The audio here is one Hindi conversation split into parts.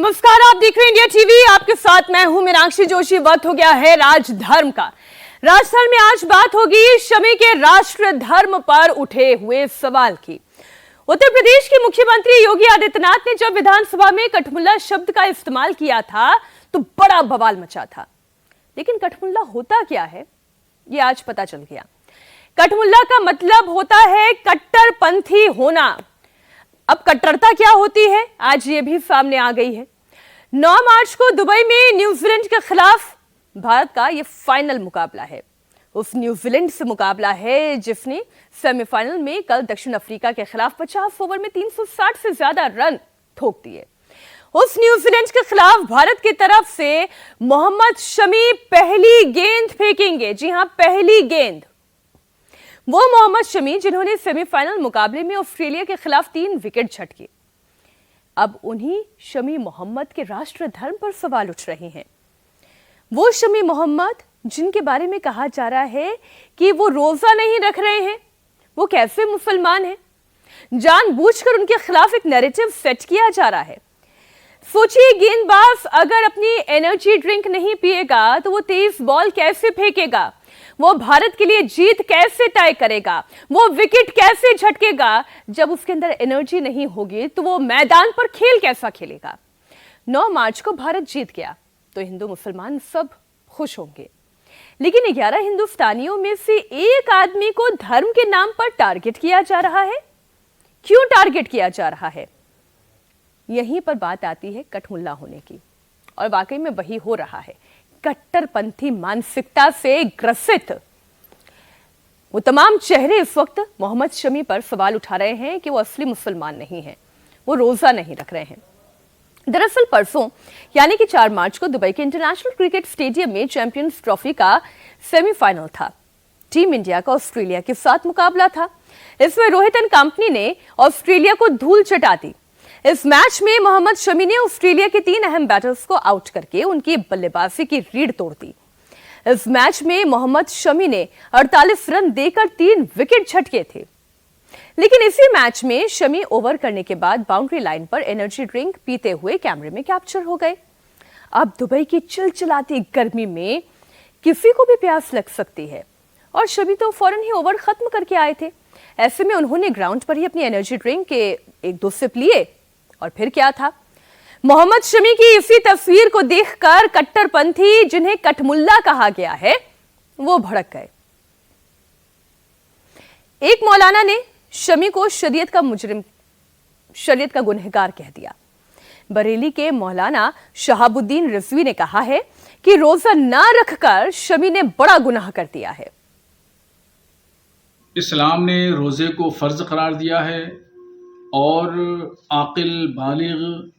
नमस्कार, आप देख रहे हैं इंडिया टीवी। आपके साथ मैं हूं मीनाक्षी जोशी। वक्त हो गया है राजधर्म का। राजधर्म में आज बात होगी शमी के राष्ट्र धर्म पर उठे हुए सवाल की। उत्तर प्रदेश के मुख्यमंत्री योगी आदित्यनाथ ने जब विधानसभा में कठमुल्ला शब्द का इस्तेमाल किया था तो बड़ा बवाल मचा था। लेकिन कठमुल्ला होता क्या है, ये आज पता चल गया। कठमुल्ला का मतलब होता है कट्टरपंथी होना। अब कट्टरता क्या होती है, आज ये भी सामने आ गई है। 9 मार्च को दुबई में न्यूजीलैंड के खिलाफ भारत का ये फाइनल मुकाबला है। उस न्यूजीलैंड से मुकाबला है जिसने सेमीफाइनल में कल दक्षिण अफ्रीका के खिलाफ 50 ओवर में 360 से ज्यादा रन ठोक दिए। उस न्यूजीलैंड के खिलाफ भारत की तरफ से मोहम्मद शमी पहली गेंद फेंकेंगे। जी हां, पहली गेंद। वो मोहम्मद शमी जिन्होंने सेमीफाइनल मुकाबले में ऑस्ट्रेलिया के खिलाफ 3 विकेट झटके। अब उन्हीं शमी मोहम्मद के राष्ट्र धर्म पर सवाल उठ रहे हैं। वो शमी मोहम्मद जिनके बारे में कहा जा रहा है कि वो रोजा नहीं रख रहे हैं, वो कैसे मुसलमान हैं? जानबूझकर उनके खिलाफ एक नैरेटिव सेट किया जा रहा है। सोचिए, गेंदबाज अगर अपनी एनर्जी ड्रिंक नहीं पिएगा तो वो तेज बॉल कैसे फेंकेगा? वो भारत के लिए जीत कैसे तय करेगा? वो विकेट कैसे झटकेगा? जब उसके अंदर एनर्जी नहीं होगी तो वो मैदान पर खेल कैसा खेलेगा? 9 मार्च को भारत जीत गया तो हिंदू मुसलमान सब खुश होंगे, लेकिन 11 हिंदुस्तानियों में से एक आदमी को धर्म के नाम पर टारगेट किया जा रहा है। क्यों टारगेट किया जा रहा है? यहीं पर बात आती है कठमुल्ला होने की, और वाकई में वही हो रहा है। कट्टरपंथी मानसिकता से ग्रसित वो तमाम चेहरे इस वक्त मोहम्मद शमी पर सवाल उठा रहे हैं कि वो असली मुसलमान नहीं हैं, वो रोजा नहीं रख रहे हैं। दरअसल परसों यानी कि 4 मार्च को दुबई के इंटरनेशनल क्रिकेट स्टेडियम में चैंपियंस ट्रॉफी का सेमीफाइनल था। टीम इंडिया का ऑस्ट्रेलिया के साथ मुकाबला था। इसमें रोहित एंड कंपनी ने ऑस्ट्रेलिया को धूल चटा दी। इस मैच में मोहम्मद शमी ने ऑस्ट्रेलिया के 3 अहम बैटर्स को आउट करके उनकी बल्लेबाजी की रीढ़ तोड़ दी। इस मैच में मोहम्मद शमी ने 48 रन देकर 3 विकेट झटके थे। लेकिन इसी मैच में शमी ओवर करने के बाद बाउंड्री लाइन पर एनर्जी ड्रिंक पीते हुए कैमरे में कैप्चर हो गए। अब दुबई की चिलचिलाती गर्मी में किसी को भी प्यास लग सकती है, और शमी तो फौरन ही ओवर खत्म करके आए थे। ऐसे में उन्होंने ग्राउंड पर ही अपनी एनर्जी ड्रिंक के 1-2 सिप लिए, और फिर क्या था? मोहम्मद शमी की इसी तस्वीर को देखकर कट्टरपंथी जिन्हें कठमुल्ला कहा गया है वो भड़क गए। एक मौलाना ने शमी को शरीयत का मुजरिम, शरीयत का गुनहगार कह दिया। बरेली के मौलाना शहाबुद्दीन रिजवी ने कहा है कि रोजा ना रखकर शमी ने बड़ा गुनाह कर दिया है। इस्लाम ने रोजे को फर्ज करार दिया है और आकिल बालिग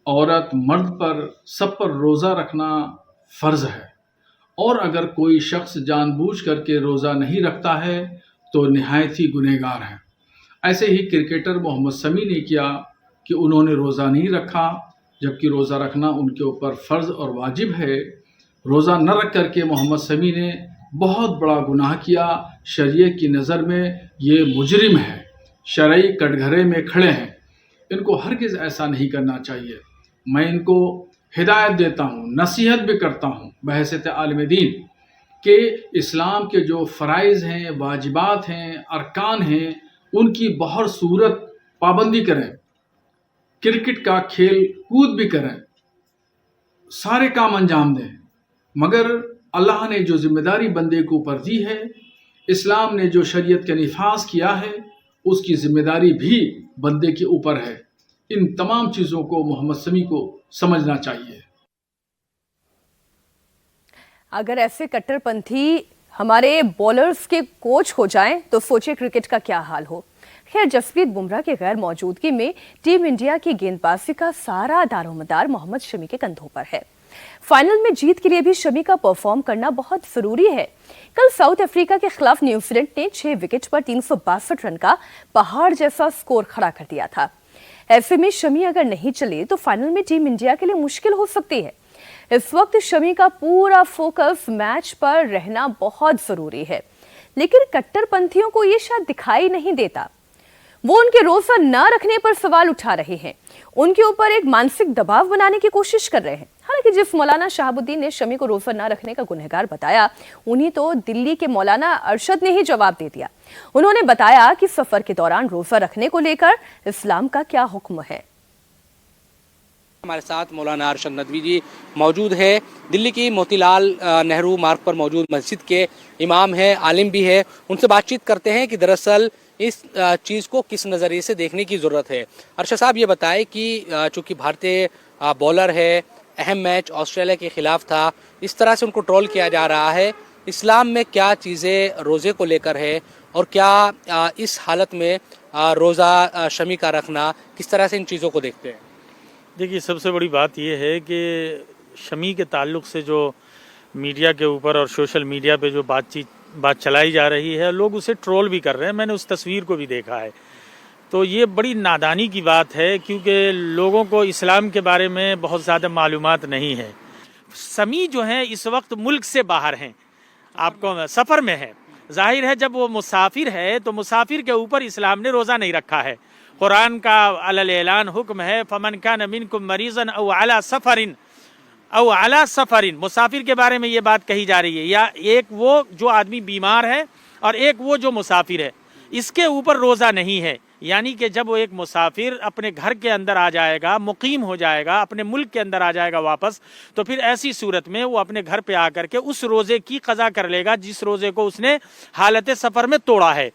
औरत मर्द पर सब पर रोज़ा रखना फ़र्ज़ है। और अगर कोई शख्स जानबूझ करके रोज़ा नहीं रखता है तो निहायत ही गुनहगार है। ऐसे ही क्रिकेटर मोहम्मद शमी ने किया कि उन्होंने रोज़ा नहीं रखा, जबकि रोज़ा रखना उनके ऊपर फ़र्ज़ और वाजिब है। रोज़ा न रख करके मोहम्मद शमी ने बहुत बड़ा गुनाह किया। शरीयत की नज़र में ये मुजरिम है, शरई कटघरे में खड़े हैं। इनको हरगिज़ ऐसा नहीं करना चाहिए। मैं इनको हिदायत देता हूँ, नसीहत भी करता हूँ बहैसियत आलिम दीन कि इस्लाम के जो फ़राइज़ हैं, वाजिबात हैं, अरकान हैं, उनकी बहुत सूरत पाबंदी करें। क्रिकेट का खेल कूद भी करें, सारे काम अंजाम दें, मगर अल्लाह ने जो जिम्मेदारी बंदे को ऊपर दी है, इस्लाम ने जो शरीयत का निफाज किया है, उसकी जिम्मेदारी भी बंदे के ऊपर है। इन तमाम चीजों को मोहम्मद शमी को समझना चाहिए। अगर ऐसे कट्टरपंथी हमारे बॉलर्स के कोच हो जाएं तो सोचिए क्रिकेट का क्या हाल हो। खैर, जसप्रीत बुमराह के गैर मौजूदगी में टीम इंडिया की गेंदबाजी का सारा दारोमदार मोहम्मद शमी के कंधों पर है। फाइनल में जीत के लिए भी शमी का परफॉर्म करना बहुत जरूरी है। कल साउथ अफ्रीका के खिलाफ न्यूजीलैंड ने 6 विकेट पर 362 रन का पहाड़ जैसा स्कोर खड़ा कर दिया था। ऐसे में शमी अगर नहीं चले तो फाइनल में टीम इंडिया के लिए मुश्किल हो सकती है। इस वक्त शमी का पूरा फोकस मैच पर रहना बहुत जरूरी है, लेकिन कट्टरपंथियों को यह शायद दिखाई नहीं देता। वो उनके रोजा न रखने पर सवाल उठा रहे हैं, उनके ऊपर एक मानसिक दबाव बनाने की कोशिश कर रहे हैं। हालांकि जिस मौलाना शहाबुद्दीन ने शमी को रोजा न रखने का गुनहगार बताया, उन्हीं तो दिल्ली के मौलाना अरशद ने ही जवाब दे दिया। उन्होंने बताया कि सफर के दौरान रोजा रखने को लेकर इस्लाम का क्या हुक्म है। हमारे साथ मौलाना अरशद नदवी जी मौजूद है। दिल्ली की मोतीलाल नेहरू मार्ग पर मौजूद मस्जिद के इमाम है, आलिम भी है। उनसे बातचीत करते हैं कि दरअसल इस चीज़ को किस नज़रिए से देखने की ज़रूरत है। अरशद साहब ये बताएं कि चूँकि भारतीय बॉलर है, अहम मैच ऑस्ट्रेलिया के खिलाफ था, इस तरह से उनको ट्रोल किया जा रहा है। इस्लाम में क्या चीज़ें रोज़े को लेकर है और क्या इस हालत में रोज़ा शमी का रखना, किस तरह से इन चीज़ों को देखते हैं? देखिए, सबसे बड़ी बात यह है कि शमी के ताल्लुक़ से जो मीडिया के ऊपर और सोशल मीडिया पे जो बात चलाई जा रही है, लोग उसे ट्रोल भी कर रहे हैं। मैंने उस तस्वीर को भी देखा है। तो ये बड़ी नादानी की बात है, क्योंकि लोगों को इस्लाम के बारे में बहुत ज़्यादा मालूमात नहीं है। शमी जो है इस वक्त मुल्क से बाहर हैं, आपको सफ़र में है। जाहिर है जब वो मुसाफिर है तो मुसाफिर के ऊपर इस्लाम ने रोज़ा नहीं रखा है। कुरान का अलल ऐलान हुक्म है, फमन कान मिनकुम मरीज़न औ अला सफरिन। मुसाफिर के बारे में ये बात कही जा रही है, या एक वो जो आदमी बीमार है और एक वो जो मुसाफिर है, इसके ऊपर रोज़ा नहीं है। यानी कि जब वो एक मुसाफिर अपने घर के अंदर आ जाएगा, मुकीम हो जाएगा, अपने मुल्क के अंदर आ जाएगा वापस, तो फिर ऐसी सूरत में वो अपने घर पे आकर के उस रोज़े की क़ज़ा कर लेगा जिस रोज़े को उसने हालत सफ़र में तोड़ा है।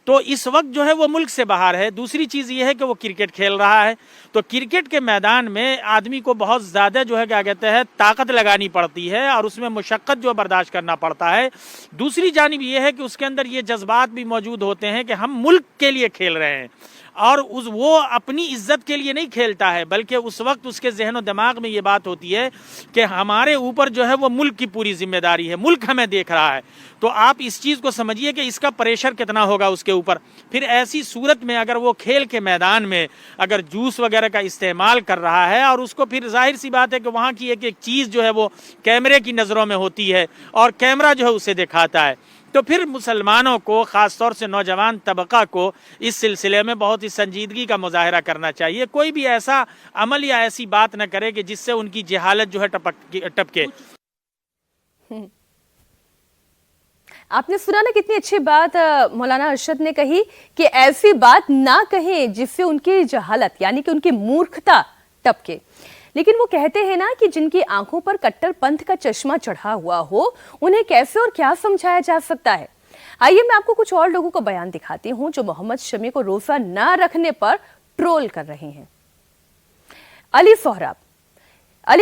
तो इस वक्त जो है वो मुल्क से बाहर है। दूसरी चीज़ ये है कि वो क्रिकेट खेल रहा है, तो क्रिकेट के मैदान में आदमी को बहुत ज़्यादा जो है क्या कहते हैं ताकत लगानी पड़ती है और उसमें मुशक्क़त जो बर्दाश्त करना पड़ता है। दूसरी जानिब ये है कि उसके अंदर ये जज्बात भी मौजूद होते हैं कि हम मुल्क के लिए खेल रहे हैं, और वो अपनी इज्जत के लिए नहीं खेलता है, बल्कि उस वक्त उसके जहन और दिमाग में ये बात होती है कि हमारे ऊपर जो है वो मुल्क की पूरी जिम्मेदारी है, मुल्क हमें देख रहा है। तो आप इस चीज़ को समझिए कि इसका प्रेशर कितना होगा उसके ऊपर। फिर ऐसी सूरत में अगर वो खेल के मैदान में अगर जूस वगैरह का इस्तेमाल कर रहा है, और उसको फिर जाहिर सी बात है कि वहाँ की एक एक चीज़ जो है वो कैमरे की नज़रों में होती है और कैमरा जो है उसे दिखाता है, तो फिर मुसलमानों को, ख़ास तौर से नौजवान तबका को इस सिलसिले में बहुत ही संजीदगी का मुजाहरा करना चाहिए। कोई भी ऐसा अमल या ऐसी बात न करे कि जिससे उनकी जहालत जो है टपके। आपने सुना ना कितनी अच्छी बात मौलाना अरशद ने कही कि ऐसी बात ना कहें जिससे उनकी जहालत यानी कि उनकी मूर्खता टपके। लेकिन वो कहते हैं ना कि जिनकी आंखों पर कट्टरपंथ का चश्मा चढ़ा हुआ हो, उन्हें कैसे और क्या समझाया जा सकता है। आइए मैं आपको कुछ और लोगों को बयान दिखाती हूं जो मोहम्मद शमी को रोजा न रखने पर ट्रोल कर रहे हैं। अली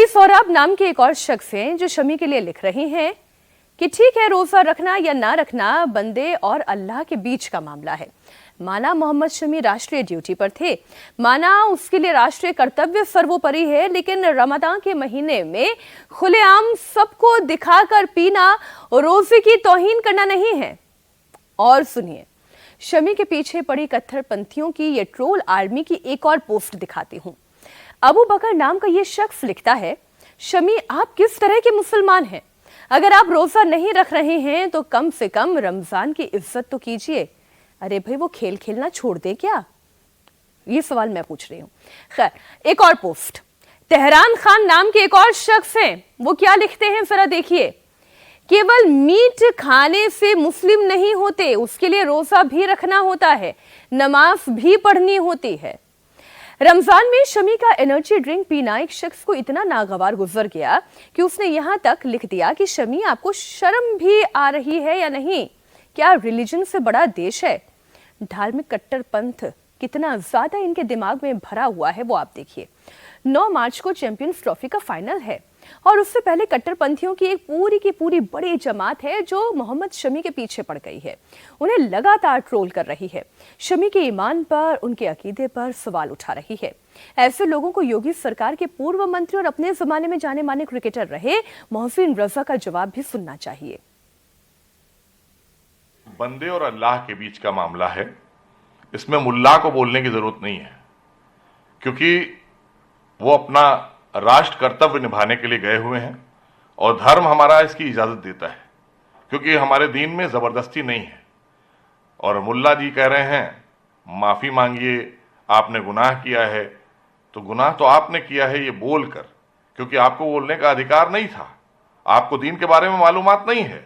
सोहराब नाम के एक और शख्स हैं जो शमी के लिए लिख रहे हैं कि ठीक है, रोजा रखना या ना रखना बंदे और अल्लाह के बीच का मामला है। माना मोहम्मद शमी राष्ट्रीय ड्यूटी पर थे, माना उसके लिए राष्ट्रीय कर्तव्य सर्वोपरि है, लेकिन रमजान के महीने में खुलेआम सबको दिखाकर पीना रोजे की तौहीन करना नहीं है। और सुनिए, शमी के पीछे पड़ी कट्टरपंथियों की ये ट्रोल आर्मी की एक और पोस्ट दिखाती हूं। अबू बकर नाम का ये शख्स लिखता है, शमी आप किस तरह के मुसलमान हैं? अगर आप रोजा नहीं रख रहे हैं तो कम से कम रमजान की इज्जत तो कीजिए। अरे भाई, वो खेल खेलना छोड़ दे क्या? ये सवाल मैं पूछ रही हूं। खैर, एक और पोस्ट, तेहरान खान नाम के एक और शख्स हैं, वो क्या लिखते हैं जरा देखिए। केवल मीट खाने से मुस्लिम नहीं होते, उसके लिए रोजा भी रखना होता है, नमाज भी पढ़नी होती है। रमजान में शमी का एनर्जी ड्रिंक पीना एक शख्स को इतना नागवार गुजर गया कि उसने यहां तक लिख दिया कि शमी आपको शर्म भी आ रही है या नहीं? क्या रिलीजन से बड़ा देश है? धार्मिक कट्टरपंथ कितना ज्यादा इनके दिमाग में भरा हुआ है वो आप देखिए। 9 मार्च को चैंपियंस ट्रॉफी का फाइनल है और उससे पहले कट्टरपंथियों की एक पूरी की पूरी बड़ी जमात है जो मोहम्मद शमी के पीछे पड़ गई है, उन्हें लगातार ट्रोल कर रही है, शमी के ईमान पर, उनके अकीदे पर सवाल उठा रही है। ऐसे लोगों को योगी सरकार के पूर्व मंत्री और अपने जमाने में जाने माने क्रिकेटर रहे मोहसिन रजा का जवाब भी सुनना चाहिए। बंदे और अल्लाह के बीच का मामला है, इसमें मुल्ला को बोलने की जरूरत नहीं है, क्योंकि वो अपना राष्ट्र कर्तव्य निभाने के लिए गए हुए हैं और धर्म हमारा इसकी इजाजत देता है, क्योंकि हमारे दीन में जबरदस्ती नहीं है। और मुल्ला जी कह रहे हैं माफ़ी मांगिए, आपने गुनाह किया है, तो गुनाह तो आपने किया है ये बोलकर, क्योंकि आपको बोलने का अधिकार नहीं था, आपको दीन के बारे में मालूमात नहीं है,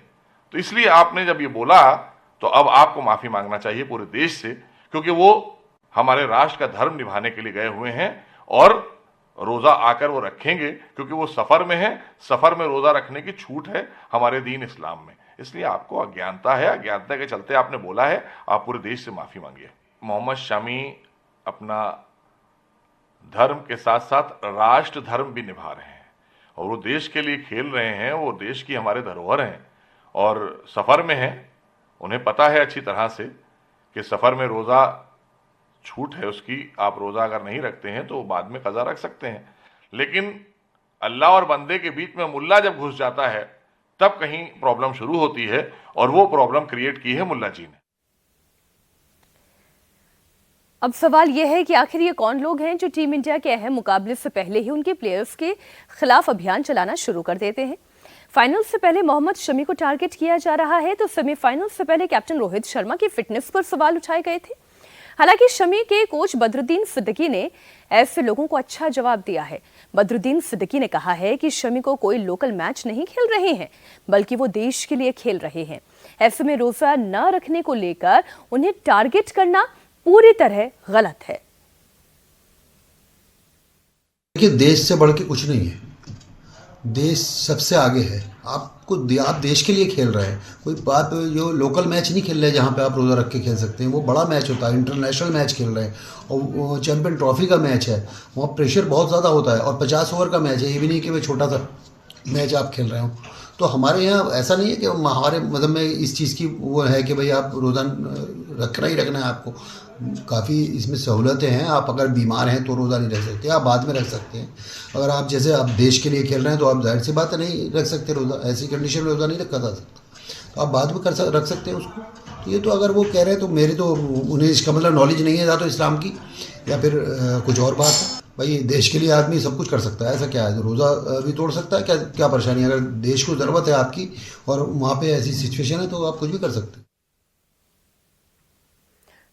तो इसलिए आपने जब ये बोला तो अब आपको माफ़ी मांगना चाहिए पूरे देश से, क्योंकि वो हमारे राष्ट्र का धर्म निभाने के लिए गए हुए हैं और रोज़ा आकर वो रखेंगे, क्योंकि वो सफ़र में है, सफ़र में रोज़ा रखने की छूट है हमारे दीन इस्लाम में। इसलिए आपको अज्ञानता है, अज्ञानता के चलते आपने बोला है, आप पूरे देश से माफ़ी मांगिए। मोहम्मद शमी अपना धर्म के साथ साथ राष्ट्र धर्म भी निभा रहे हैं और वो देश के लिए खेल रहे हैं, वो देश की हमारे धरोहर हैं और सफ़र में हैं। उन्हें पता है अच्छी तरह से कि सफ़र में रोज़ा छूट है उसकी, आप रोज़ा अगर नहीं रखते हैं तो बाद में क़ज़ा रख सकते हैं, लेकिन अल्लाह और बंदे के बीच में मुल्ला जब घुस जाता है तब कहीं प्रॉब्लम शुरू होती है और वो प्रॉब्लम क्रिएट की है मुल्ला जी ने। अब सवाल यह है कि आखिर ये कौन लोग हैं जो टीम इंडिया के अहम मुकाबले से पहले ही उनके प्लेयर्स के खिलाफ अभियान चलाना शुरू कर देते हैं। फाइनल से पहले मोहम्मद शमी को टारगेट किया जा रहा है तो सेमीफाइनल से पहले कैप्टन रोहित शर्मा की फिटनेस पर सवाल उठाए गए थे। हालांकि शमी के कोच बदरुद्दीन सिद्दीकी ने ऐसे लोगों को अच्छा जवाब दिया है। बदरुद्दीन सिद्दीकी ने कहा है कि शमी को कोई लोकल मैच नहीं खेल रहे हैं, बल्कि वो देश के लिए खेल रहे हैं। ऐसे में रोजा न रखने को लेकर उन्हें टारगेट करना पूरी तरह गलत है। देखिए, देश से बढ़ के कुछ नहीं है, देश सबसे आगे है। आप देश के लिए खेल रहे हैं, कोई बात जो लोकल मैच नहीं खेल रहे जहाँ पे आप रोज़ा रख के खेल सकते हैं। वो बड़ा मैच होता है, इंटरनेशनल मैच खेल रहे हैं और चैंपियन ट्रॉफी का मैच है, वहाँ प्रेशर बहुत ज़्यादा होता है और 50 ओवर का मैच है। ये भी नहीं कि भाई छोटा सा मैच आप खेल रहे हो। तो हमारे यहाँ ऐसा नहीं है कि हमारे मतलब में इस चीज़ की वो है कि भाई आप रोज़ा रखना ही रखना है आपको। काफ़ी इसमें सहूलतें हैं। आप अगर बीमार हैं तो रोज़ा नहीं रख सकते, आप बाद में रख सकते हैं। अगर आप जैसे आप देश के लिए खेल रहे हैं तो आप जाहिर सी बात है नहीं रख सकते रोज़ा, ऐसी कंडीशन में रोज़ा नहीं रखा जा सकता, तो आप बाद में रख सकते हैं उसको। तो ये तो अगर वो कह रहे हैं तो मेरी तो उन्हें इसका मतलब नॉलेज नहीं है या तो इस्लाम की या फिर कुछ और बात है। भाई देश के लिए आदमी सब कुछ कर सकता है, ऐसा क्या है, रोज़ा भी तोड़ सकता है, क्या परेशानी है। अगर देश को ज़रूरत है आपकी और वहाँ पे ऐसी सिचुएशन है तो आप कुछ भी कर सकते हैं।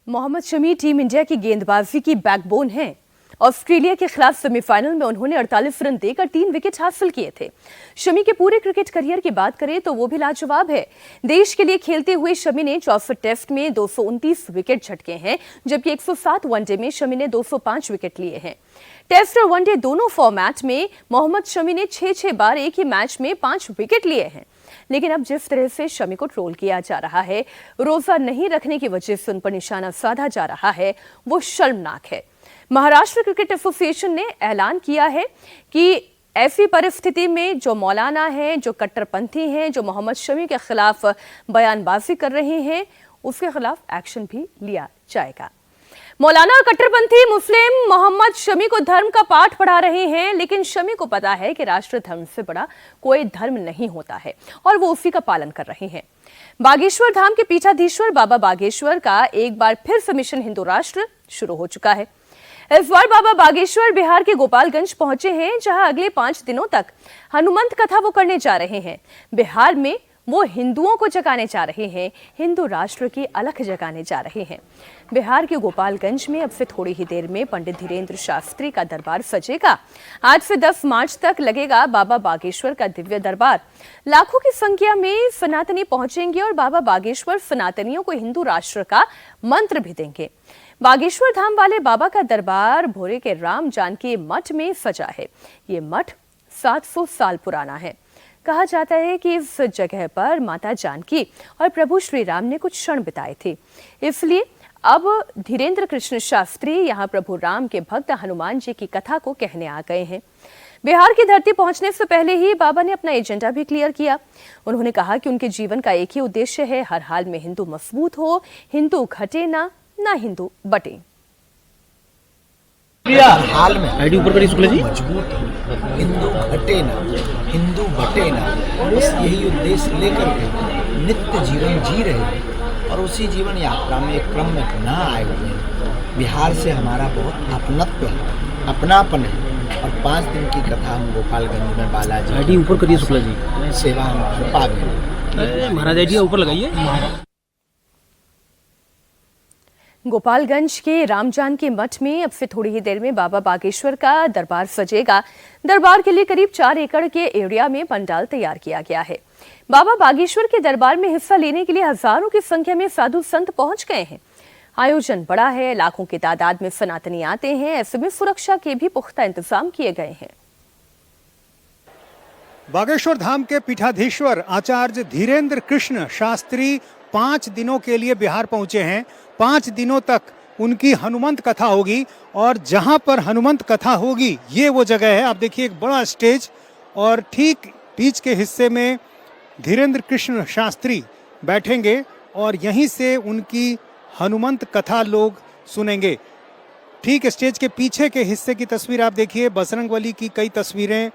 मोहम्मद शमी टीम इंडिया की गेंदबाजी की बैकबोन हैं। ऑस्ट्रेलिया के खिलाफ सेमीफाइनल में उन्होंने 48 रन देकर 3 विकेट हासिल किए थे। शमी के पूरे क्रिकेट करियर की बात करें तो वो भी लाजवाब है। देश के लिए खेलते हुए शमी ने 64 टेस्ट में 229 विकेट झटके हैं, जबकि 107 वनडे में शमी ने 205 विकेट लिए हैं। टेस्ट और वनडे दोनों फॉर्मेट में मोहम्मद शमी ने 6 बार एक ही मैच में 5 विकेट लिए हैं। लेकिन अब जिस तरह से शमी को ट्रोल किया जा रहा है, रोजा नहीं रखने की वजह से उन पर निशाना साधा जा रहा है, वो शर्मनाक है। महाराष्ट्र क्रिकेट एसोसिएशन ने ऐलान किया है कि ऐसी परिस्थिति में जो मौलाना हैं, जो कट्टरपंथी हैं, जो मोहम्मद शमी के खिलाफ बयानबाजी कर रहे हैं, उसके खिलाफ एक्शन भी लिया जाएगा। मौलाना और कट्टरपंथी मुस्लिम मोहम्मद शमी को धर्म का पाठ पढ़ा रहे हैं, लेकिन शमी को पता है कि राष्ट्र धर्म से बड़ा कोई धर्म नहीं होता है और वो उसी का पालन कर रहे हैं। बागेश्वर धाम के पीठाधीश्वर बाबा बागेश्वर का एक बार फिर से मिशन हिंदू राष्ट्र शुरू हो चुका है। इस बार बाबा बागेश्वर बिहार के गोपालगंज पहुंचे हैं, जहां अगले 5 दिनों तक हनुमंत कथा वो करने जा रहे हैं। बिहार में वो हिंदुओं को जगाने जा रहे हैं, हिंदू राष्ट्र की अलख जगाने जा रहे हैं। बिहार के गोपालगंज में अब से थोड़ी ही देर में पंडित धीरेन्द्र शास्त्री का दरबार सजेगा। आज से 10 मार्च तक लगेगा बाबा बागेश्वर का दिव्य दरबार। लाखों की संख्या में सनातनी पहुंचेंगे और बाबा बागेश्वर सनातनियों को हिंदू राष्ट्र का मंत्र भी देंगे। बागेश्वर धाम वाले बाबा का दरबार भोरे के राम जानकी मठ में सजा है। ये मठ 700 साल पुराना है। कहा जाता है कि इस जगह पर माता जानकी और प्रभु श्री राम ने कुछ क्षण बिताए थे, इसलिए अब धीरेन्द्र कृष्ण शास्त्री यहाँ प्रभु राम के भक्त हनुमान जी की कथा को कहने आ गए हैं। बिहार की धरती पहुंचने से पहले ही बाबा ने अपना एजेंडा भी क्लियर किया। उन्होंने कहा कि उनके जीवन का एक ही उद्देश्य है, हर हाल में हिंदू मजबूत हो, हिंदू घटे ना हिंदू बटे। हाल में आईडी ऊपर करिए शुक्ला जी, मजबूत हिंदू घटे ना हिंदू बटे ना, बस यही उद्देश्य लेकर के नित्य जीवन जी रहे हैं और उसी जीवन यात्रा में एक क्रम में पुनः आए हुए हैं। बिहार से हमारा बहुत अपनत्व है, अपनापन है और 5 दिन की कथा हम गोपालगंज में बालाजी आईडी ऊपर करिए शुक्ला जी, सेवा हम कर पा गए। महाराज आईडी ऊपर लगाइए। गोपालगंज के रामजानकी मठ में अब से थोड़ी ही देर में बाबा बागेश्वर का दरबार सजेगा। दरबार के लिए करीब 4 एकड़ के एरिया में पंडाल तैयार किया गया है। बाबा बागेश्वर के दरबार में हिस्सा लेने के लिए हजारों की संख्या में साधु संत पहुंच गए हैं। आयोजन बड़ा है, लाखों की तादाद में सनातनी आते हैं। ऐसे में सुरक्षा के भी पुख्ता इंतजाम किए गए हैं। बागेश्वर धाम के पीठाधीश्वर आचार्य धीरेन्द्र कृष्ण शास्त्री 5 दिनों के लिए बिहार पहुंचे हैं। 5 दिनों तक उनकी हनुमंत कथा होगी और जहां पर हनुमंत कथा होगी ये वो जगह है। आप देखिए एक बड़ा स्टेज और ठीक बीच के हिस्से में धीरेन्द्र कृष्ण शास्त्री बैठेंगे और यहीं से उनकी हनुमंत कथा लोग सुनेंगे। ठीक स्टेज के पीछे के हिस्से की तस्वीर आप देखिए, बजरंगबली की कई तस्वीरें,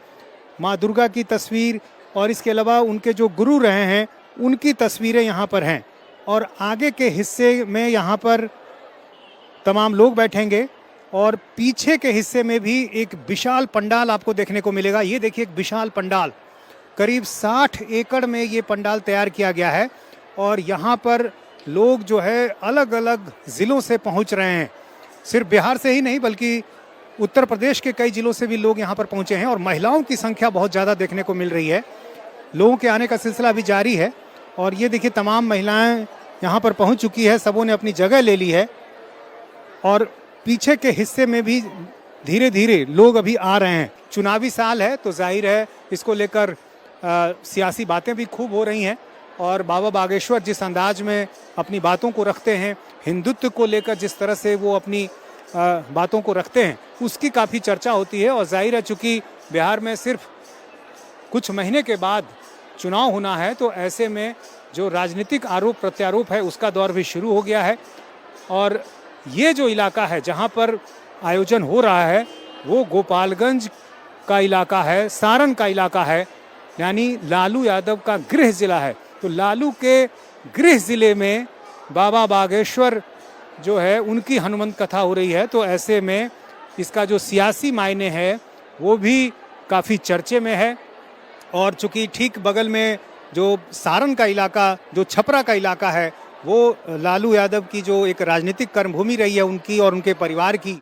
माँ दुर्गा की तस्वीर और इसके अलावा उनके जो गुरु रहे हैं उनकी तस्वीरें यहाँ पर हैं। और आगे के हिस्से में यहाँ पर तमाम लोग बैठेंगे और पीछे के हिस्से में भी एक विशाल पंडाल आपको देखने को मिलेगा। ये देखिए एक विशाल पंडाल, करीब 60 एकड़ में ये पंडाल तैयार किया गया है और यहाँ पर लोग जो है अलग अलग ज़िलों से पहुँच रहे हैं। सिर्फ बिहार से ही नहीं बल्कि उत्तर प्रदेश के कई ज़िलों से भी लोग यहाँ पर पहुँचे हैं और महिलाओं की संख्या बहुत ज़्यादा देखने को मिल रही है। लोगों के आने का सिलसिला अभी जारी है और ये देखिए तमाम महिलाएं यहाँ पर पहुँच चुकी है, सबों ने अपनी जगह ले ली है और पीछे के हिस्से में भी धीरे धीरे लोग अभी आ रहे हैं। चुनावी साल है तो जाहिर है इसको लेकर सियासी बातें भी खूब हो रही हैं और बाबा बागेश्वर जिस अंदाज में अपनी बातों को रखते हैं, हिंदुत्व को लेकर जिस तरह से वो अपनी बातों को रखते हैं, उसकी काफ़ी चर्चा होती है। और जाहिर है चूँकि बिहार में सिर्फ कुछ महीने के बाद चुनाव होना है तो ऐसे में जो राजनीतिक आरोप प्रत्यारोप है उसका दौर भी शुरू हो गया है। और ये जो इलाका है जहाँ पर आयोजन हो रहा है वो गोपालगंज का इलाका है, सारण का इलाका है, यानी लालू यादव का गृह जिला है। तो लालू के गृह जिले में बाबा बागेश्वर जो है उनकी हनुमंत कथा हो रही है। तो ऐसे में इसका जो सियासी मायने है वो भी काफ़ी चर्चे में है। और चूँकि ठीक बगल में जो सारण का इलाका, जो छपरा का इलाका है, वो लालू यादव की जो एक राजनीतिक कर्मभूमि रही है उनकी और उनके परिवार की।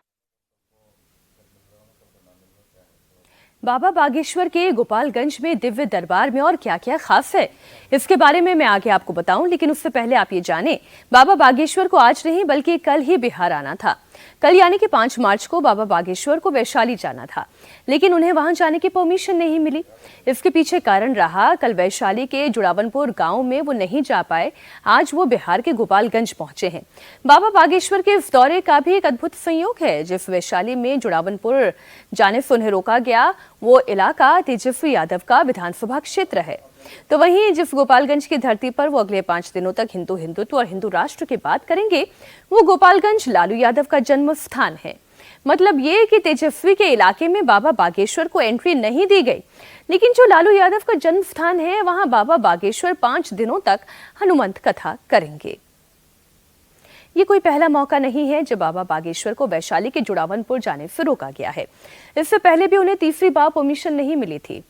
बाबा बागेश्वर के गोपालगंज में दिव्य दरबार में और क्या क्या खास है, इसके बारे में मैं आगे आपको बताऊं, लेकिन उससे पहले आप ये जानें बाबा बागेश्वर को आज नहीं बल्कि कल ही बिहार आना था। कल यानी कि 5 मार्च को बाबा बागेश्वर को वैशाली जाना था, लेकिन उन्हें वहां जाने की परमिशन नहीं मिली। इसके पीछे कारण रहा, कल वैशाली के जुड़ावनपुर गांव में वो नहीं जा पाए, आज वो बिहार के गोपालगंज पहुंचे हैं। बाबा बागेश्वर के इस दौरे का भी एक अद्भुत संयोग है। जिस वैशाली में जुड़ावनपुर जाने से उन्हें रोका गया वो इलाका तेजस्वी यादव का विधानसभा क्षेत्र है। तो वहीं जिस गोपालगंज की धरती पर वो अगले 5 दिनों तक हिंदुत्व और हिंदू राष्ट्र की बात करेंगे, वो गोपालगंज लालू यादव का जन्म स्थान है। मतलब ये कि तेजस्वी के इलाके में बाबा बागेश्वर को एंट्री नहीं दी गई, लेकिन जो लालू यादव का जन्म स्थान है वहां बाबा बागेश्वर 5 दिनों तक हनुमंत कथा करेंगे। ये कोई पहला मौका नहीं है जब बाबा बागेश्वर को वैशाली के जुड़ावनपुर जाने से रोका गया है। इससे पहले भी उन्हें तीसरी बार परमिशन नहीं मिली थी।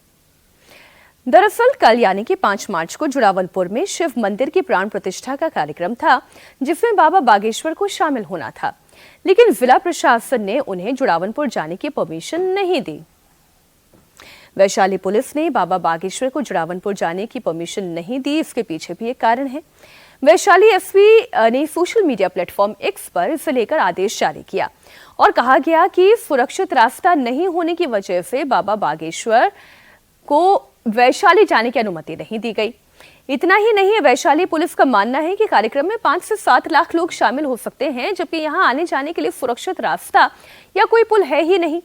दरअसल कल यानी कि 5 मार्च को जुड़ावनपुर में शिव मंदिर की प्राण प्रतिष्ठा का कार्यक्रम था, जिसमें बाबा बागेश्वर को शामिल होना था, लेकिन जिला प्रशासन ने उन्हें जुड़ावनपुर जाने की परमिशन नहीं दी। वैशाली पुलिस ने बाबा बागेश्वर को जुड़ावनपुर जाने की परमिशन नहीं दी, इसके पीछे भी एक कारण है। वैशाली एसपी ने सोशल मीडिया प्लेटफॉर्म एक्स पर इसे लेकर आदेश जारी किया और कहा गया कि सुरक्षित रास्ता नहीं होने की वजह से बाबा बागेश्वर को वैशाली जाने की अनुमति नहीं दी गई। इतना ही नहीं, वैशाली पुलिस का मानना है कि कार्यक्रम में 5 से 7 लाख लोग शामिल हो सकते हैं, जबकि यहां आने जाने के लिए सुरक्षित रास्ता या कोई पुल है ही नहीं।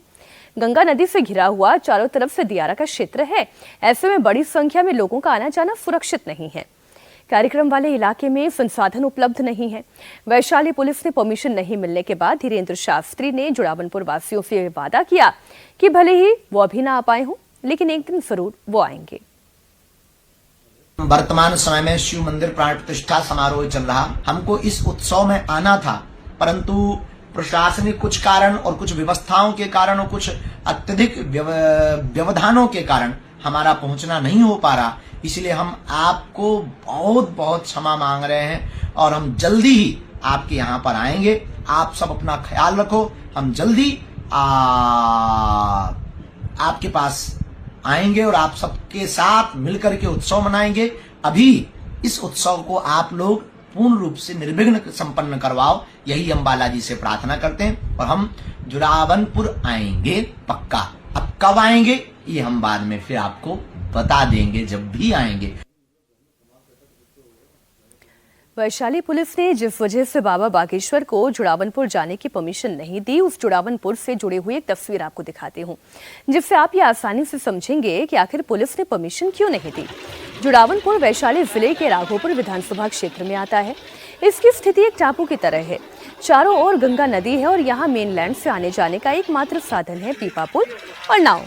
गंगा नदी से घिरा हुआ चारों तरफ से दियारा का क्षेत्र है, ऐसे में बड़ी संख्या में लोगों का आना जाना सुरक्षित नहीं है। कार्यक्रम वाले इलाके में संसाधन उपलब्ध नहीं है। वैशाली पुलिस ने परमिशन नहीं मिलने के बाद धीरेन्द्र शास्त्री ने जुड़ावनपुर वासियों से वादा किया कि भले ही वो अभी ना आ पाए हों, लेकिन एक दिन जरूर वो आएंगे। वर्तमान समय में शिव मंदिर प्राण प्रतिष्ठा समारोह चल रहा, हमको इस उत्सव में आना था, परंतु प्रशासनिक कुछ कारण और कुछ व्यवस्थाओं के कारण और कुछ अत्यधिक व्यवधानों के कारण हमारा पहुंचना नहीं हो पा रहा। इसलिए हम आपको बहुत बहुत क्षमा मांग रहे हैं और हम जल्दी ही आपके यहाँ पर आएंगे। आप सब अपना ख्याल रखो, हम जल्दी आपके पास आएंगे और आप सबके साथ मिलकर के उत्सव मनाएंगे। अभी इस उत्सव को आप लोग पूर्ण रूप से निर्विघ्न संपन्न करवाओ, यही हम बालाजी से प्रार्थना करते हैं। और हम जुड़ावनपुर आएंगे पक्का। अब कब आएंगे ये हम बाद में फिर आपको बता देंगे, जब भी आएंगे। वैशाली पुलिस ने जिस वजह से बाबा बागेश्वर को जुड़ावनपुर जाने की परमिशन नहीं दी, उस जुड़ावनपुर से जुड़ी हुई एक तस्वीर आपको दिखाती हूं, जिससे आप ये आसानी से समझेंगे कि आखिर पुलिस ने परमिशन क्यों नहीं दी। जुड़ावनपुर वैशाली जिले के राघोपुर विधानसभा क्षेत्र में आता है। इसकी स्थिति एक टापू की तरह है। चारों ओर गंगा नदी है और यहाँ मेनलैंड से आने जाने का एकमात्र साधन है पीपा पुल और नाव।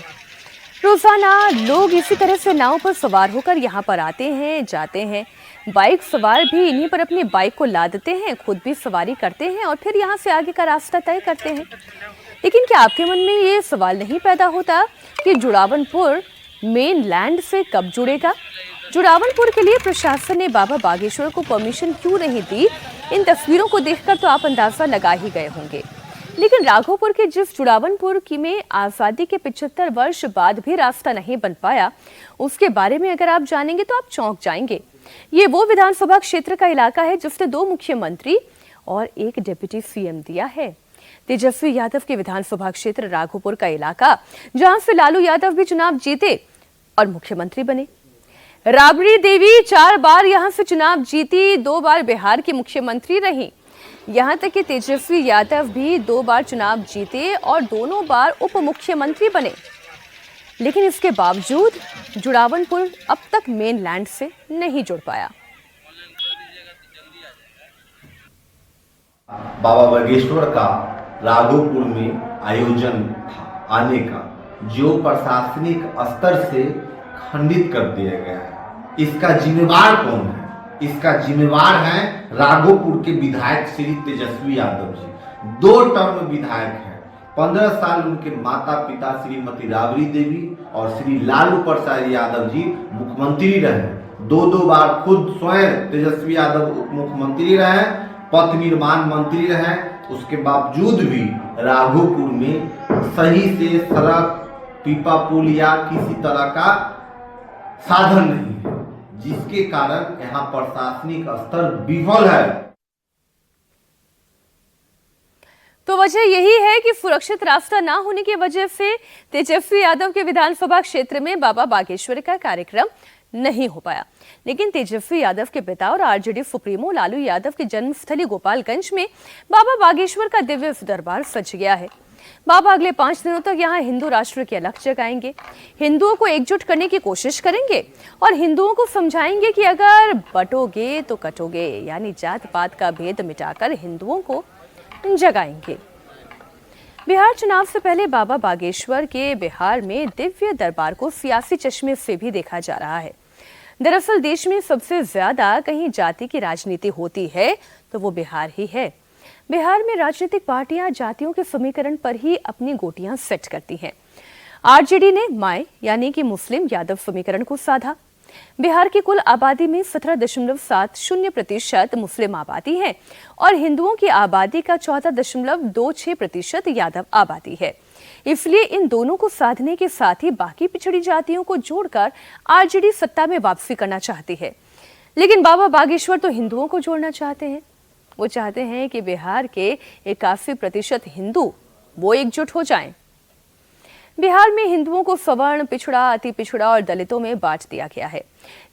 रोजाना लोग इसी तरह से नाव पर सवार होकर यहाँ पर आते हैं, जाते हैं। बाइक सवार भी इन्हीं पर अपनी बाइक को लादते हैं, खुद भी सवारी करते हैं और फिर यहाँ से आगे का रास्ता तय करते हैं। लेकिन क्या आपके मन में ये सवाल नहीं पैदा होता कि जुड़ावनपुर मेनलैंड से कब जुड़ेगा? जुड़ावनपुर के लिए प्रशासन ने बाबा बागेश्वर को परमिशन क्यों नहीं दी? इन तस्वीरों को देखकर तो आप अंदाजा लगा ही गए होंगे। लेकिन राघोपुर के जिस जुड़ावनपुर की में आजादी के 75 वर्ष बाद भी रास्ता नहीं बन पाया, उसके बारे में अगर आप जानेंगे तो आप चौंक जाएंगे। ये वो विधानसभा क्षेत्र का इलाका है जिसने 2 मुख्यमंत्री और 1 डिप्टी सीएम दिया है। तेजस्वी यादव के विधानसभा क्षेत्र राघोपुर का इलाका, जहां से लालू यादव भी चुनाव जीते और मुख्यमंत्री बने। राबड़ी देवी 4 बार यहां से चुनाव जीती, 2 बार बिहार की मुख्यमंत्री रही। यहां तक कि तेजस्वी यादव भी 2 बार चुनाव जीते और दोनों बार उप मुख्यमंत्री बने। लेकिन इसके बावजूद जुड़ावनपुर अब तक मेनलैंड से नहीं जुड़ पाया। बाबा बागेश्वर का राघोपुर में आयोजन था आने का, जो प्रशासनिक स्तर से खंडित कर दिया गया है। इसका जिम्मेवार कौन है? इसका जिम्मेवार है राघोपुर के विधायक श्री तेजस्वी यादव जी। 2 टर्म विधायक हैं। 15 साल उनके माता पिता श्रीमती राबड़ी देवी और श्री लालू प्रसाद यादव जी मुख्यमंत्री रहे। 2 बार खुद स्वयं तेजस्वी यादव उप मुख्यमंत्री रहे, पथ निर्माण मंत्री रहे। उसके बावजूद भी राघोपुर में सही से सड़क, पीपा पुल या किसी तरह का साधन नहीं है, जिसके कारण यहाँ प्रशासनिक स्तर विफल है। तो वजह यही है कि सुरक्षित रास्ता ना होने की वजह से तेजस्वी यादव के विधानसभा क्षेत्र में बाबा बागेश्वर का कार्यक्रम नहीं हो पाया। लेकिन तेजस्वी यादव के पिता और आरजेडी सुप्रीमो लालू यादव की जन्मस्थली गोपालगंज में बाबा बागेश्वर का दिव्य दरबार सज गया है। बाबा अगले 5 दिनों तक यहाँ हिंदू राष्ट्र की अलख जगाएंगे, हिंदुओं को एकजुट करने की कोशिश करेंगे और हिंदुओं को समझाएंगे कि अगर बटोगे तो कटोगे, यानी जात पात का भेद मिटाकर हिंदुओं को जगाएंगे। बिहार चुनाव से पहले बाबा बागेश्वर के बिहार में दिव्य दरबार को सियासी चश्मे से भी देखा जा रहा है। दरअसल देश में सबसे ज्यादा कहीं जाति की राजनीति होती है तो वो बिहार ही है। बिहार में राजनीतिक पार्टियां जातियों के समीकरण पर ही अपनी गोटियां सेट करती हैं। आरजेडी ने माय यानी कि मुस्लिम यादव समीकरण को साधा। बिहार की कुल आबादी में 17.70% मुस्लिम आबादी है और हिंदुओं की आबादी का 14.26% यादव आबादी है। इसलिए इन दोनों को साधने के साथ ही बाकी पिछड़ी जातियों को जोड़कर आरजेडी सत्ता में वापसी करना चाहती है। लेकिन बाबा बागेश्वर तो हिंदुओं को जोड़ना चाहते हैं। वो चाहते हैं कि बिहार के 81% हिंदू वो एकजुट हो जाएं। बिहार में हिंदुओं को सवर्ण, पिछड़ा, अति पिछड़ा और दलितों में बांट दिया गया है।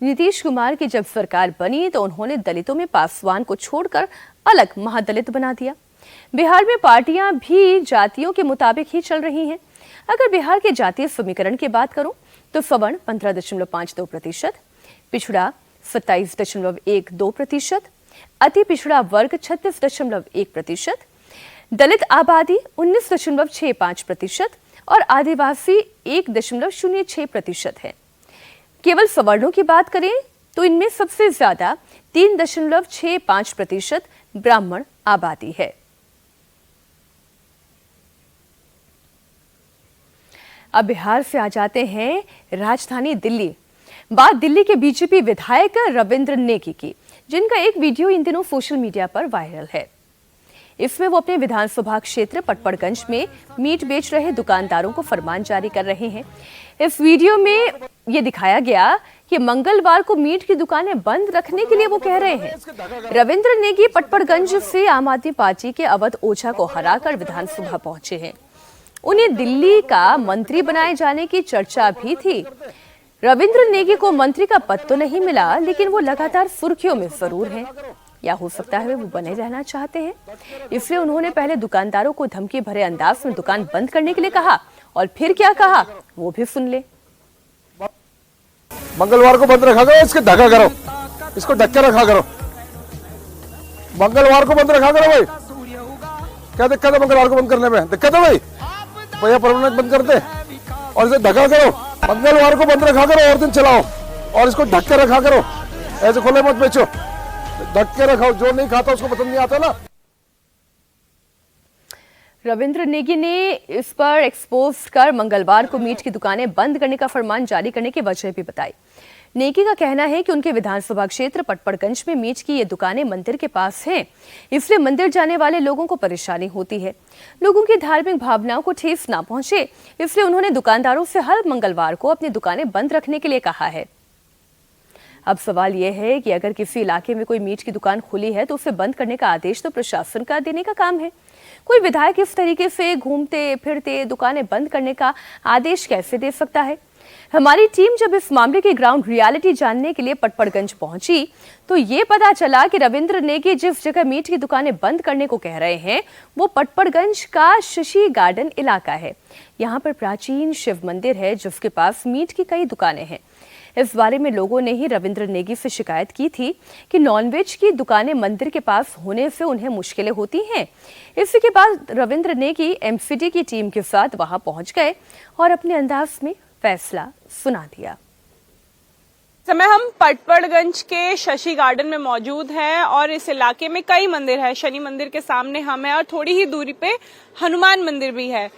नीतीश कुमार की जब सरकार बनी तो उन्होंने दलितों में पासवान को छोड़कर अलग महादलित बना दिया। बिहार में पार्टियां भी जातियों के मुताबिक ही चल रही हैं। अगर बिहार के जातीय समीकरण की बात करूं तो सवर्ण 15.52%, पिछड़ा 27.12%, अति पिछड़ा वर्ग 36.1%, दलित आबादी 19.65% और आदिवासी 1.06% है। केवल सवर्णों की बात करें तो इनमें सबसे ज्यादा 3.65% ब्राह्मण आबादी है। अब बिहार से आ जाते हैं राजधानी दिल्ली। बात दिल्ली के बीजेपी विधायक रविंद्र नेगी की, जिनका एक वीडियो इन दिनों सोशल मीडिया पर वायरल है। इसमें वो अपने विधानसभा क्षेत्र पटपड़गंज में मीट बेच रहे दुकानदारों को फरमान जारी कर रहे हैं। इस वीडियो में ये दिखाया गया कि मंगलवार को मीट की दुकानें बंद रखने के लिए वो कह रहे हैं। रविंद्र नेगी पटपड़गंज से आम आदमी पार्टी के अवध ओझा को हराकर विधानसभा पहुंचे हैं। उन्हें दिल्ली का मंत्री बनाए जाने की चर्चा भी थी। रविंद्र नेगी को मंत्री का पद तो नहीं मिला, लेकिन वो लगातार सुर्खियों में जरूर हैं, या हो सकता है वो बने रहना चाहते हैं। इसलिए उन्होंने पहले दुकानदारों को धमकी भरे अंदाज में दुकान बंद करने के लिए कहा, और फिर क्या कहा वो भी सुन ले। मंगलवार को बंद रखा करो, इसके ढका करो, इसको ढक के रखा करो। मंगलवार को बंद रखा करो भाई, क्या दिक्कत है मंगलवार को बंद करने में? दिक्कत है भाई? भैया परमानेंट बंद कर दे और इसे ढका करो। मंगलवार को बंद रखा करो और दिन चलाओ, और इसको ढक के रखा करो, ऐसे खुले मत बेचो, ढक के रखो। जो नहीं खाता उसको पसंद नहीं आता ना। रविंद्र नेगी ने इस पर एक्सपोज कर मंगलवार को मीट की दुकानें बंद करने का फरमान जारी करने की वजह भी बताई। नेगी का कहना है कि उनके विधानसभा क्षेत्र पटपड़गंज में मीट की ये दुकानें मंदिर के पास हैं, इसलिए मंदिर जाने वाले लोगों को परेशानी होती है। लोगों की धार्मिक भावनाओं को ठेस ना पहुंचे, इसलिए उन्होंने दुकानदारों से हर मंगलवार को अपनी दुकानें बंद रखने के लिए कहा है। अब सवाल यह है कि अगर किसी इलाके में कोई मीट की दुकान खुली है तो उसे बंद करने का आदेश तो प्रशासन का देने का काम है। कोई विधायक इस तरीके से घूमते फिरते दुकानें बंद करने का आदेश कैसे दे सकता है? हमारी टीम जब इस मामले की ग्राउंड रियलिटी जानने के लिए पटपड़गंज पहुंची तो ये पता चला कि रविंद्र नेगी जिस जगह मीट की दुकानें बंद करने को कह रहे हैं वो पटपड़गंज का शशि गार्डन इलाका है। यहाँ पर प्राचीन शिव मंदिर है जिसके पास मीट की कई दुकानें हैं। इस बारे में लोगों ने ही रविंद्र नेगी से शिकायत की थी कि नॉनवेज की दुकानें मंदिर के पास होने से उन्हें मुश्किलें होती हैं। इसी के बाद रविंद्र नेगी एमसीडी की टीम के साथ वहां पहुंच गए और अपने अंदाज में फैसला सुना दिया। समय हम पटपड़गंज के शशि गार्डन में मौजूद हैं और इस इलाके में कई मंदिर है। शनि मंदिर के सामने हम हैं और थोड़ी ही दूरी पे हनुमान मंदिर भी है।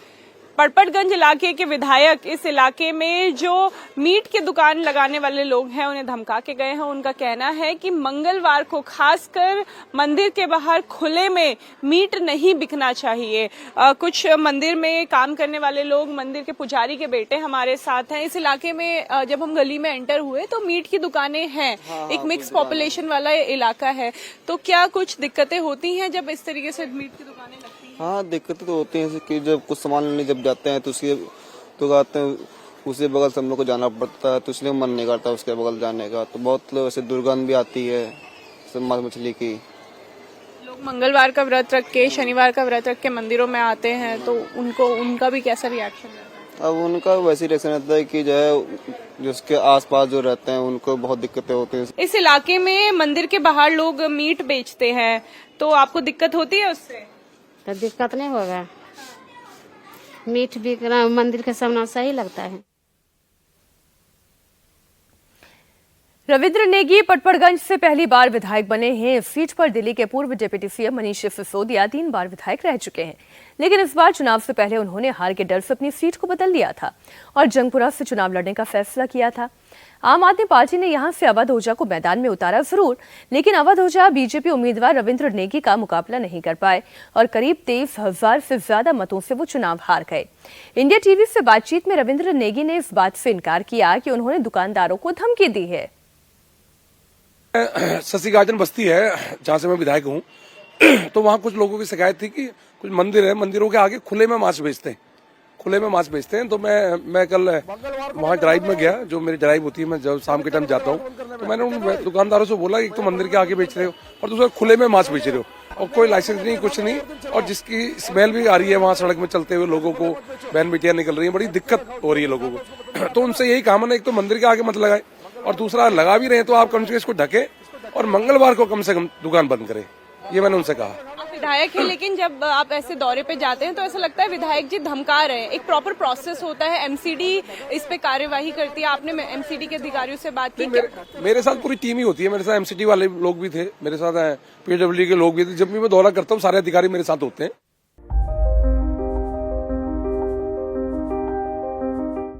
पटपड़गंज इलाके के विधायक इस इलाके में जो मीट की दुकान लगाने वाले लोग हैं उन्हें धमका के गए हैं। उनका कहना है कि मंगलवार को खासकर मंदिर के बाहर खुले में मीट नहीं बिकना चाहिए। कुछ मंदिर में काम करने वाले लोग, मंदिर के पुजारी के बेटे हमारे साथ हैं। इस इलाके में जब हम गली में एंटर हुए तो मीट की दुकानें हैं। एक मिक्स पॉपुलेशन वाला इलाका है, तो क्या कुछ दिक्कतें होती हैं जब इस तरीके से मीट की दुकानें लगती हैं? हाँ, दिक्कतें तो होती हैं कि जब कुछ सामान लेने जब जाते हैं तो उसके तो आते हैं उसी बगल से हम लोग को जाना पड़ता है, तो इसलिए मन नहीं करता उसके बगल जाने का। तो बहुत ऐसे दुर्गंध भी आती है मांस मछली की। लोग मंगलवार का व्रत रख के, शनिवार का व्रत रख के मंदिरों में आते हैं, तो उनका भी कैसा रिएक्शन रहता है? अब उनका वैसे रिएक्शन रहता है कि जो है जिसके आसपास जो रहते हैं उनको बहुत दिक्कतें होती हैं। इस इलाके में मंदिर के बाहर लोग मीट बेचते हैं, तो आपको दिक्कत होती है उससे? तो दिक्कत नहीं होगा, मीट बिकना मंदिर के सामने सही लगता है। रविंद्र नेगी पटपड़गंज से पहली बार विधायक बने हैं। इस सीट पर दिल्ली के पूर्व डिप्टी सीएम मनीष सिसोदिया 3 बार विधायक रह चुके हैं, लेकिन इस बार चुनाव से पहले उन्होंने हार के डर से अपनी सीट को बदल लिया था और जंगपुरा से चुनाव लड़ने का फैसला किया था। आम आदमी पार्टी ने यहां से अवध ओझा को मैदान में उतारा जरूर, लेकिन अवध ओझा बीजेपी उम्मीदवार रविंद्र नेगी का मुकाबला नहीं कर पाए और करीब 23,000 से ज्यादा मतों से वो चुनाव हार गए। इंडिया टीवी से बातचीत में रविंद्र नेगी ने इस बात से इनकार किया कि उन्होंने दुकानदारों को धमकी दी है। शशि गार्डन बस्ती है जहाँ से मैं विधायक हूँ, तो वहाँ कुछ लोगों की शिकायत थी कि कुछ मंदिर है, मंदिरों के आगे खुले में मांस बेचते हैं, खुले में मांस बेचते हैं। तो मैं कल वहाँ ड्राइव में गया, जो मेरी ड्राइव होती है, मैं जब शाम के टाइम जाता हूँ, तो मैंने उन दुकानदारों से बोला एक तो मंदिर के आगे बेच रहे हो और दूसरा खुले में मांस बेच रहे हो और कोई लाइसेंस नहीं, कुछ नहीं, और जिसकी स्मेल भी आ रही है वहाँ सड़क में चलते हुए लोगों को, बहन बेटियां निकल रही है, बड़ी दिक्कत हो रही है लोगों को। तो उनसे यही कहा मैंने, एक तो मंदिर के आगे मत लगाए और दूसरा लगा भी रहे हैं तो आप कम से कम इसको ढके और मंगलवार को कम से कम दुकान बंद करें, ये मैंने उनसे कहा। आप विधायक हैं, लेकिन जब आप ऐसे दौरे पे जाते हैं तो ऐसा लगता है विधायक जी धमका रहे हैं। एक प्रॉपर प्रोसेस होता है, एमसीडी इस पे कार्यवाही करती है। आपने एमसीडी के अधिकारियों से बात की? मेरे साथ पूरी टीम ही होती है, मेरे साथ एमसीडी वाले लोग भी थे, मेरे साथ पीडब्ल्यूडी के लोग भी थे। जब भी मैं दौरा करता हूँ सारे अधिकारी मेरे साथ होते हैं।